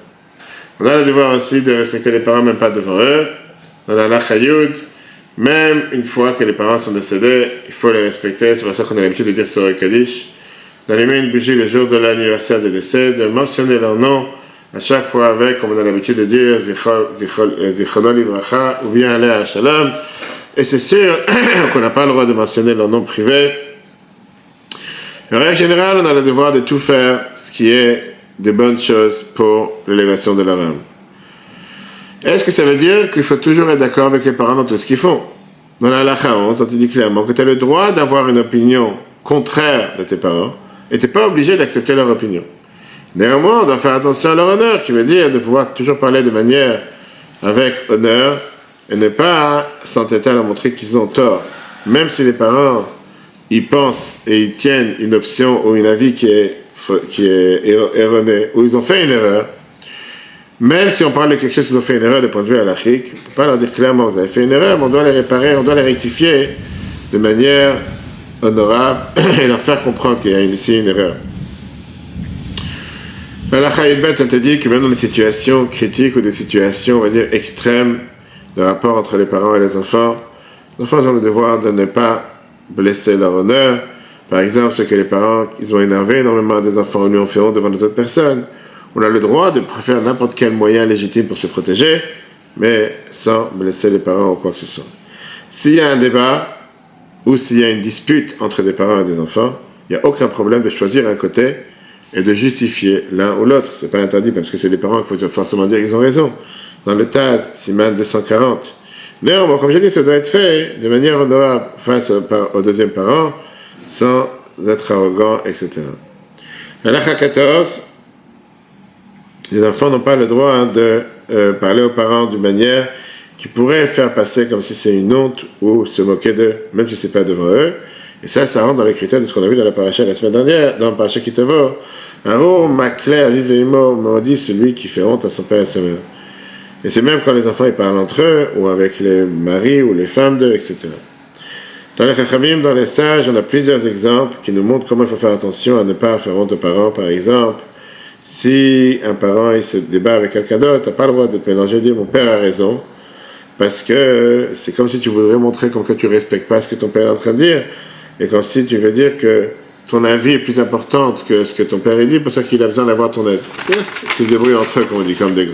On a le devoir aussi de respecter les parents, même pas devant eux. Dans la halakha yud, même une fois que les parents sont décédés, il faut les respecter. C'est pour ça qu'on a l'habitude de dire sur le Kaddish, d'allumer une bougie le jour de l'anniversaire de décès, de mentionner leur nom à chaque fois avec, comme on a l'habitude de dire, Zichrono Livracha, ou bien Alea Shalom. Et c'est sûr qu'on n'a pas le droit de mentionner leur nom privé. En règle générale, on a le devoir de tout faire ce qui est des bonnes choses pour l'élévation de leur âme. Est-ce que ça veut dire qu'il faut toujours être d'accord avec les parents dans tout ce qu'ils font? Dans la halakha 11, on te dit clairement que tu as le droit d'avoir une opinion contraire de tes parents et tu n'es pas obligé d'accepter leur opinion. Néanmoins, on doit faire attention à leur honneur, qui veut dire de pouvoir toujours parler de manière avec honneur et ne pas s'entêter à leur montrer qu'ils ont tort. Même si les parents, ils pensent et ils tiennent une option ou une avis qui est erronée, ou ils ont fait une erreur, même si on parle de quelque chose qu'ils ont fait une erreur de point de vue halachique, on ne peut pas leur dire clairement vous avez fait une erreur, mais on doit les réparer, on doit les rectifier de manière honorable et leur faire comprendre qu'il y a ici une erreur. La Chayet elle te dit que même dans des situations critiques ou des situations, on va dire, extrêmes de rapport entre les parents et les enfants ont le devoir de ne pas blesser leur honneur. Par exemple, ce que les parents, ils ont énervé énormément des enfants, lui ont fait honte devant les autres personnes. On a le droit de faire n'importe quel moyen légitime pour se protéger, mais sans blesser les parents ou quoi que ce soit. S'il y a un débat ou s'il y a une dispute entre des parents et des enfants, il n'y a aucun problème de choisir un côté et de justifier l'un ou l'autre. C'est pas interdit parce que c'est les parents qu'il faut forcément dire qu'ils ont raison. Dans le Taz, Siman 240. Néanmoins, comme j'ai dit, ça doit être fait de manière honorable face au deuxième parent, sans être arrogant, etc. Halakha 14, les enfants n'ont pas le droit de parler aux parents d'une manière qui pourrait faire passer comme si c'est une honte ou se moquer d'eux, même si c'est pas devant eux. Et ça rentre dans les critères de ce qu'on a vu dans la paracha la semaine dernière, dans la paracha Kitavo. Aro, Makler, Vivemo, maudit celui qui fait honte à son père et à sa mère. Et c'est même quand les enfants ils parlent entre eux, ou avec les maris ou les femmes d'eux, etc. Dans les Chachamim, dans les sages, on a plusieurs exemples qui nous montrent comment il faut faire attention à ne pas faire honte aux parents. Par exemple, si un parent il se débat avec quelqu'un d'autre, tu n'as pas le droit de te mélanger et dire mon père a raison, parce que c'est comme si tu voudrais montrer comme que tu ne respectes pas ce que ton père est en train de dire, et comme si tu veux dire que ton avis est plus important que ce que ton père a dit, pour ça qu'il a besoin d'avoir ton aide. Ils se débrouillent entre eux, comme on dit, comme des gars.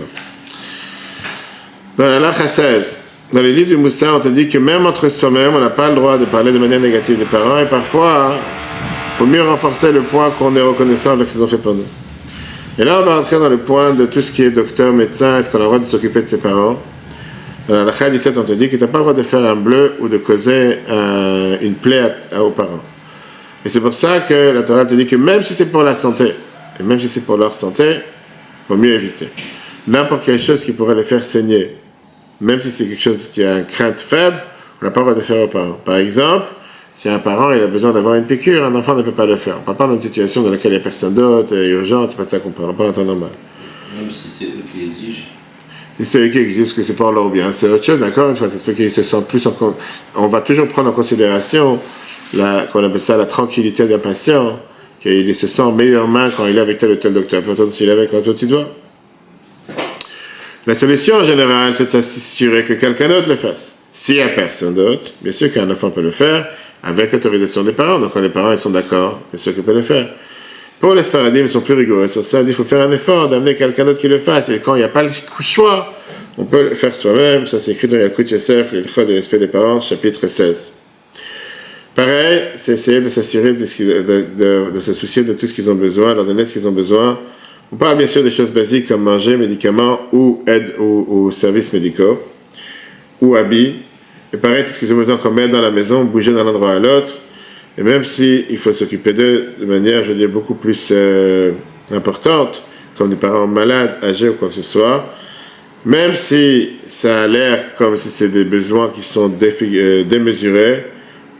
Dans la Lacha 16, dans les livres du Moussa, on te dit que même entre soi-même, on n'a pas le droit de parler de manière négative des parents, et parfois, il faut mieux renforcer le point qu'on est reconnaissant avec ce qu'ils ont fait pour nous. Et là, on va entrer dans le point de tout ce qui est docteur, médecin, est-ce qu'on a le droit de s'occuper de ses parents. Dans la Lacha 17, on te dit que tu n'as pas le droit de faire un bleu ou de causer une plaie aux parents. Et c'est pour ça que la Torah te dit que même si c'est pour la santé, et même si c'est pour leur santé, il faut mieux éviter. N'importe quelle chose qui pourrait les faire saigner, même si c'est quelque chose qui a une crainte faible, on n'a pas le droit de faire aux parents. Par exemple, si un parent il a besoin d'avoir une piqûre, un enfant ne peut pas le faire. On ne parle pas d'une situation dans laquelle il n'y a personne d'autre, urgente, c'est pas de ça qu'on parle, pas en temps normal. Même si c'est eux qui exigent. Si c'est eux qui exigent que c'est pour leur bien, c'est autre chose, d'accord. Une fois, ça se peut qu'ils se sentent plus on va toujours prendre en considération qu'on appelle ça la tranquillité d'un patient, qu'il se sent en meilleure main quand il est avec tel ou tel docteur, peut-être s'il est avec un autre petit doigt. La solution en général, c'est de s'assurer que quelqu'un d'autre le fasse. S'il n'y a personne d'autre, bien sûr qu'un enfant peut le faire avec l'autorisation des parents. Donc quand les parents ils sont d'accord, bien sûr qu'il peut le faire. Pour les Sfaradim, ils sont plus rigoureux sur ça. Il faut faire un effort d'amener quelqu'un d'autre qui le fasse. Et quand il n'y a pas le choix, on peut le faire soi-même. Ça c'est écrit dans Yalkut Yosef, le Chod de respect des parents, chapitre 16. Pareil, c'est essayer de s'assurer de se soucier de tout ce qu'ils ont besoin, leur donner ce qu'ils ont besoin. On parle bien sûr des choses basiques comme manger, médicaments ou aide ou services médicaux ou habits. Et pareil, tout ce qu'ils ont besoin comme aide dans la maison, bouger d'un endroit à l'autre. Et même s'il faut s'occuper d'eux de manière, je veux dire, beaucoup plus importante, comme des parents malades, âgés ou quoi que ce soit, même si ça a l'air comme si c'est des besoins qui sont démesurés,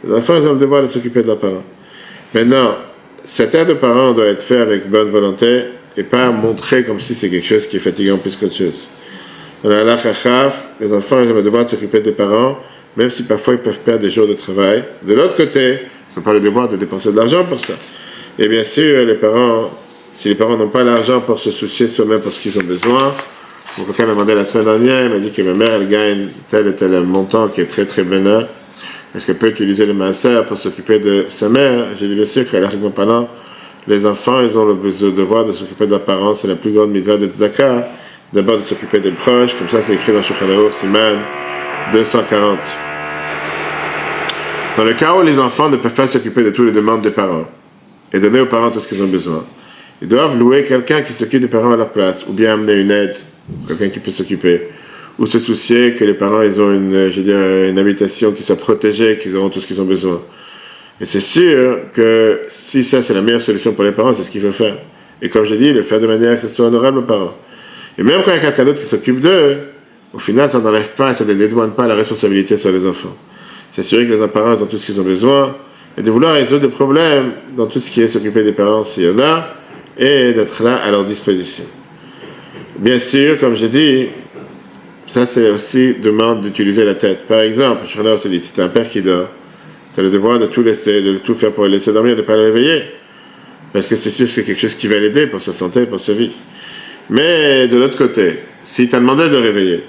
les enfants ils ont le devoir de s'occuper de leurs parents. Maintenant, cette aide aux parents doit être faite avec bonne volonté et pas montrer comme si c'est quelque chose qui est fatigant plus qu'autre chose. Dans la Lacha Chaf, les enfants ils ont le devoir de s'occuper des parents, même si parfois ils peuvent perdre des jours de travail. De l'autre côté, ils n'ont pas le devoir de dépenser de l'argent pour ça. Et bien sûr, les parents, si les parents n'ont pas l'argent pour se soucier soi-même pour ce qu'ils ont besoin, mon copain m'a demandé la semaine dernière, il m'a dit que ma mère elle gagne tel et tel montant qui est très très bénin. Est-ce qu'elle peut utiliser le maaser pour s'occuper de sa mère? J'ai dit bien sûr qu'à l'arrêtement parlant, les enfants, ils ont le devoir de s'occuper de leurs parents. C'est la plus grande mitzvah de Tzedaka. D'abord de s'occuper des proches, comme ça c'est écrit dans Shulchan Aruch Siman 240. Dans le cas où les enfants ne peuvent pas s'occuper de toutes les demandes des parents et donner aux parents tout ce qu'ils ont besoin, ils doivent louer quelqu'un qui s'occupe des parents à leur place, ou bien amener une aide, quelqu'un qui peut s'occuper, ou se soucier que les parents ils ont une habitation qui soit protégée, qu'ils auront tout ce qu'ils ont besoin. Et c'est sûr que si ça c'est la meilleure solution pour les parents, c'est ce qu'il faut faire. Et comme je dis, le faire de manière que ce soit honorable aux parents. Et même quand il y a quelqu'un d'autre qui s'occupe d'eux, au final ça n'enlève pas, ça ne dédouane pas la responsabilité sur les enfants. C'est sûr que les parents ils ont tout ce qu'ils ont besoin, et de vouloir résoudre des problèmes dans tout ce qui est s'occuper des parents s'il y en a, et d'être là à leur disposition. Bien sûr, comme j'ai dit, ça c'est aussi demande d'utiliser la tête. Par exemple, je te dis, si tu as un père qui dort, tu as le devoir de tout laisser, de tout faire pour le laisser dormir, de ne pas le réveiller. Parce que c'est sûr que c'est quelque chose qui va l'aider pour sa santé, pour sa vie. Mais de l'autre côté, si tu as demandé de le réveiller,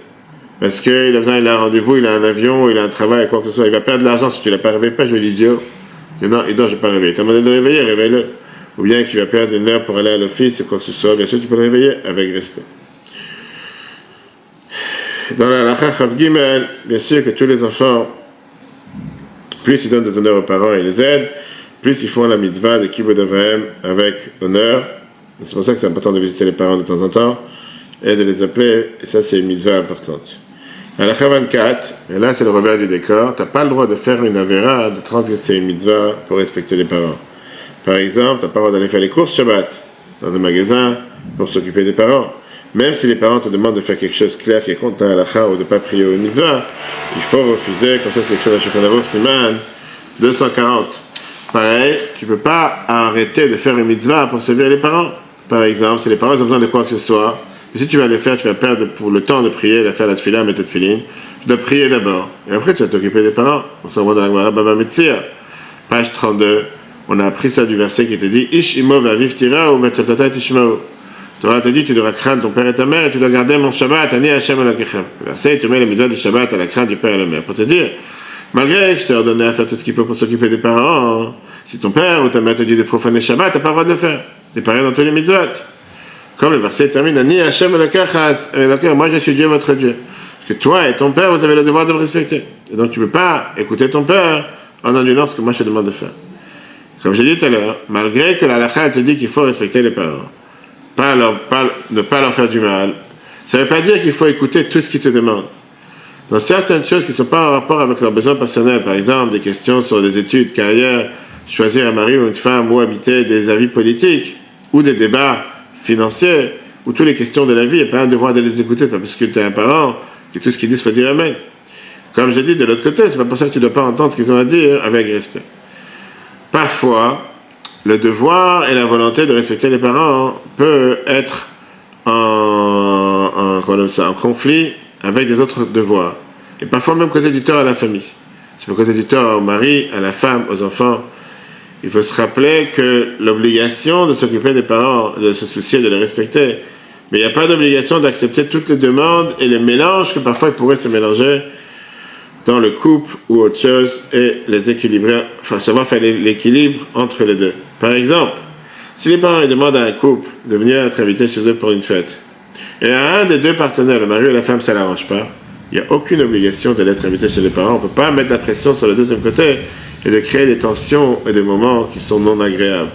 parce qu'il a besoin, il a un rendez-vous, il a un avion, il a un travail, quoi que ce soit, il va perdre de l'argent si tu ne l'as pas réveillé, pas je l'idiot. Non, il dort, je ne vais pas le réveiller. Tu as demandé de le réveiller, réveille-le. Ou bien qu'il va perdre une heure pour aller à l'office, ou quoi que ce soit, bien sûr tu peux le réveiller avec respect. Dans la Lacha Chav Gimel, bien sûr que tous les enfants, plus ils donnent des honneurs aux parents et les aident, plus ils font la mitzvah de Kibud Avaim avec honneur. C'est pour ça que c'est important de visiter les parents de temps en temps et de les appeler, et ça c'est une mitzvah importante. À la 24, et là c'est le revers du décor, tu n'as pas le droit de faire une avéra, de transgresser une mitzvah pour respecter les parents. Par exemple, tu n'as pas le droit d'aller faire les courses Shabbat dans des magasins pour s'occuper des parents. Même si les parents te demandent de faire quelque chose clair qui est contre la halakha ou de ne pas prier aux mitzvahs, il faut refuser, comme ça c'est écrit dans Shulchan Aruch Siman 240. pareil, tu ne peux pas arrêter de faire une mitzvah pour servir les parents. Par exemple, si les parents ont besoin de quoi que ce soit, et si tu vas le faire, tu vas perdre pour le temps de prier, de faire la tefila, mettre la tefilin, tu dois prier d'abord. Et après, tu vas t'occuper des parents. On s'en va dans la Gemara Baba Metzia. Page 32, on a appris ça du verset qui te dit Ish imo v'aviv tira ou v'tzatata tishmao. Torah te dit tu devras craindre ton père et ta mère et tu dois garder mon Shabbat, ani Hashem Elokechem. Le verset, tu mets les mitzvahs du Shabbat à la crainte du père et de la mère. Pour te dire, malgré que je t'ai ordonné à faire tout ce qu'il faut pour s'occuper des parents, si ton père ou ta mère te dit de profaner Shabbat, tu n'as pas le droit de le faire. T'es pareil dans tous les mitzvot. Comme le verset termine, ani Hashem Elokechem, moi je suis Dieu, votre Dieu. Parce que toi et ton père, vous avez le devoir de me respecter. Et donc tu ne peux pas écouter ton père en annulant ce que moi je te demande de faire. Comme j'ai dit tout à l'heure, malgré que la halakha te dit qu'il faut respecter les parents, ne pas leur faire du mal, ça ne veut pas dire qu'il faut écouter tout ce qu'ils te demandent. Dans certaines choses qui ne sont pas en rapport avec leurs besoins personnels, par exemple des questions sur des études, carrière, choisir un mari ou une femme, ou habiter, des avis politiques, ou des débats financiers, ou toutes les questions de la vie, il n'y a pas un devoir de les écouter, pas parce que tu es un parent, que tout ce qu'ils disent, il faut dire amen. Comme j'ai dit de l'autre côté, c'est pas pour ça que tu ne dois pas entendre ce qu'ils ont à dire avec respect. Parfois, le devoir et la volonté de respecter les parents peut être en conflit avec des autres devoirs. Et parfois même causer du tort à la famille. Ça peut causer du tort au mari, à la femme, aux enfants. Il faut se rappeler que l'obligation de s'occuper des parents, de se soucier, de les respecter, mais il n'y a pas d'obligation d'accepter toutes les demandes et les mélanges que parfois ils pourraient se mélanger dans le couple ou autre chose et les équilibrer, enfin savoir faire l'équilibre entre les deux. Par exemple, si les parents demandent à un couple de venir être invité chez eux pour une fête, et à un des deux partenaires, le mari ou la femme, ça ne l'arrange pas, il n'y a aucune obligation de l'être invité chez les parents. On ne peut pas mettre la pression sur le deuxième côté et de créer des tensions et des moments qui sont non agréables.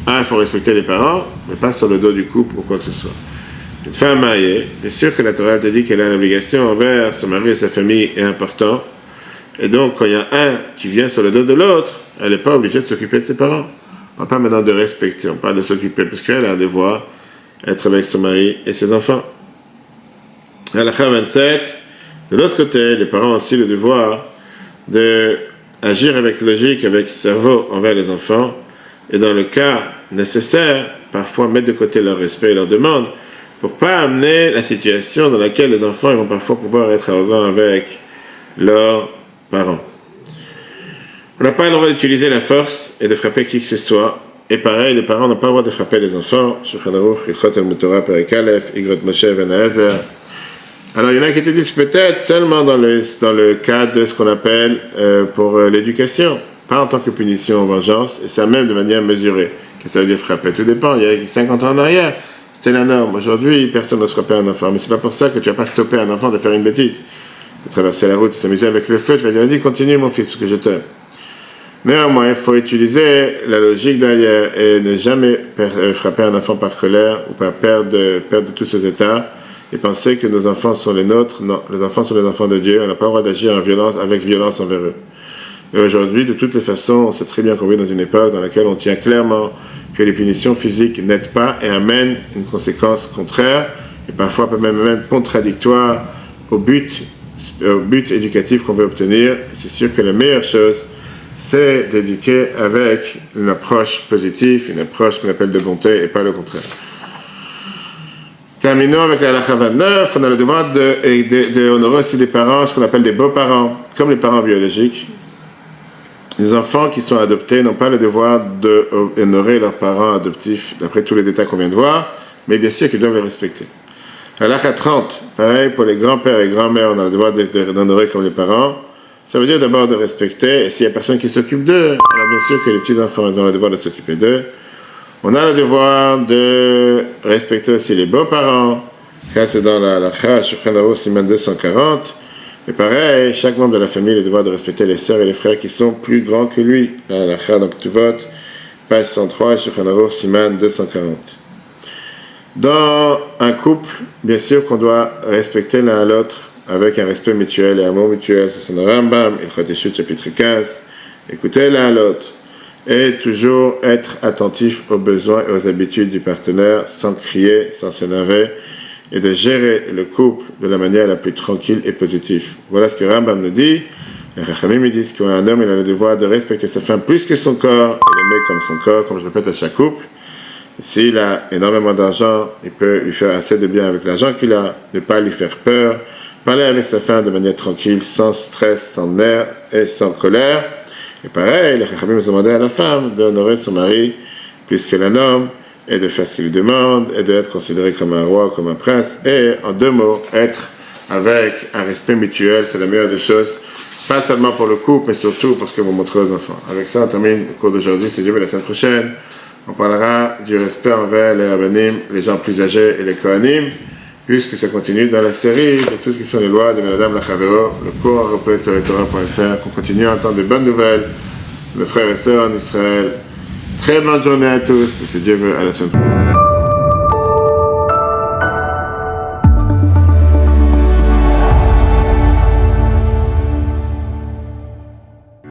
Il faut respecter les parents, mais pas sur le dos du couple ou quoi que ce soit. Une femme mariée, bien sûr que la Torah te dit qu'elle a une obligation envers son mari et sa famille est importante. Et donc, quand il y a un qui vient sur le dos de l'autre, elle n'est pas obligée de s'occuper de ses parents. On ne parle pas maintenant de respecter, on parle de s'occuper, parce qu'elle a un devoir être avec son mari et ses enfants. Halakha 27, de l'autre côté, les parents ont aussi le devoir d'agir avec logique, avec cerveau envers les enfants, et dans le cas nécessaire, parfois mettre de côté leur respect et leur demande, pour ne pas amener la situation dans laquelle les enfants ils vont parfois pouvoir être arrogants avec leurs parents. On n'a pas le droit d'utiliser la force et de frapper qui que ce soit. Et pareil, les parents n'ont pas le droit de frapper les enfants. Alors il y en a qui te disent peut-être seulement dans le cadre de ce qu'on appelle pour l'éducation, pas en tant que punition ou vengeance, et ça même de manière mesurée. Qu'est-ce que ça veut dire frapper? Tout dépend. Il y a 50 ans en arrière, c'était la norme. Aujourd'hui, personne ne se frapper un enfant. Mais c'est pas pour ça que tu vas pas stopper un enfant de faire une bêtise. De traverser la route, de s'amuser avec le feu, tu vas dire vas-y, continue mon fils, parce que je t'aime. Néanmoins, il faut utiliser la logique derrière et ne jamais frapper un enfant par colère ou par perdre tous ses états et penser que nos enfants sont les nôtres. Non, les enfants sont les enfants de Dieu, on n'a pas le droit d'agir avec violence envers eux. Et aujourd'hui, de toutes les façons, on sait très bien qu'on vit dans une époque dans laquelle on tient clairement que les punitions physiques n'aident pas et amènent une conséquence contraire et parfois même contradictoire au but éducatif qu'on veut obtenir. C'est sûr que la meilleure chose, c'est d'éduquer avec une approche positive, une approche qu'on appelle de bonté et pas le contraire. Terminons avec la halakha 29. On a le devoir de honorer aussi les parents, ce qu'on appelle des beaux-parents, comme les parents biologiques. Les enfants qui sont adoptés n'ont pas le devoir d'honorer leurs parents adoptifs, d'après tous les détails qu'on vient de voir, mais bien sûr qu'ils doivent les respecter. Halakha 30, pareil pour les grands-pères et grands-mères, on a le devoir d'honorer comme les parents. Ça veut dire d'abord de respecter, et s'il n'y a personne qui s'occupe d'eux, alors bien sûr que les petits-enfants ont le devoir de s'occuper d'eux. On a le devoir de respecter aussi les beaux-parents, car c'est dans la halakha, Shulchan Aruch Siman 240. Et pareil, chaque membre de la famille a le devoir de respecter les sœurs et les frères qui sont plus grands que lui. La halakha, donc tu votes, page 103, Shulchan Aruch Siman 240. Dans un couple, bien sûr qu'on doit respecter l'un à l'autre avec un respect mutuel et un amour mutuel. C'est dans Rambam, Ilchot Yeshut, chapitre 15. Écoutez l'un à l'autre et toujours être attentif aux besoins et aux habitudes du partenaire sans crier, sans s'énerver et de gérer le couple de la manière la plus tranquille et positive. Voilà ce que Rambam nous dit. Les Chachamim disent qu'un homme il a le devoir de respecter sa femme plus que son corps, et l'aimer comme son corps, comme je répète à chaque couple. S'il a énormément d'argent, il peut lui faire assez de bien avec l'argent qu'il a, ne pas lui faire peur, parler avec sa femme de manière tranquille, sans stress, sans nerfs et sans colère. Et pareil, les Chachamim demandaient à la femme d'honorer son mari plus que l'un homme, et de faire ce qu'il lui demande, et d'être considéré comme un roi, comme un prince, et en deux mots, être avec un respect mutuel, c'est la meilleure des choses, pas seulement pour le couple, mais surtout pour ce que vous montrez aux enfants. Avec ça, on termine le cours d'aujourd'hui, c'est Dieu, mais la semaine prochaine, on parlera du respect envers les rabbinim, les gens plus âgés et les kohanim, puisque ça continue dans la série de tout ce qui sont les lois de Madame Lachavero, le cours en replay sur Torah.fr, qu'on continue à entendre des bonnes nouvelles, mes frères et sœurs en Israël. Très bonne journée à tous, et si Dieu veut, à la semaine prochaine.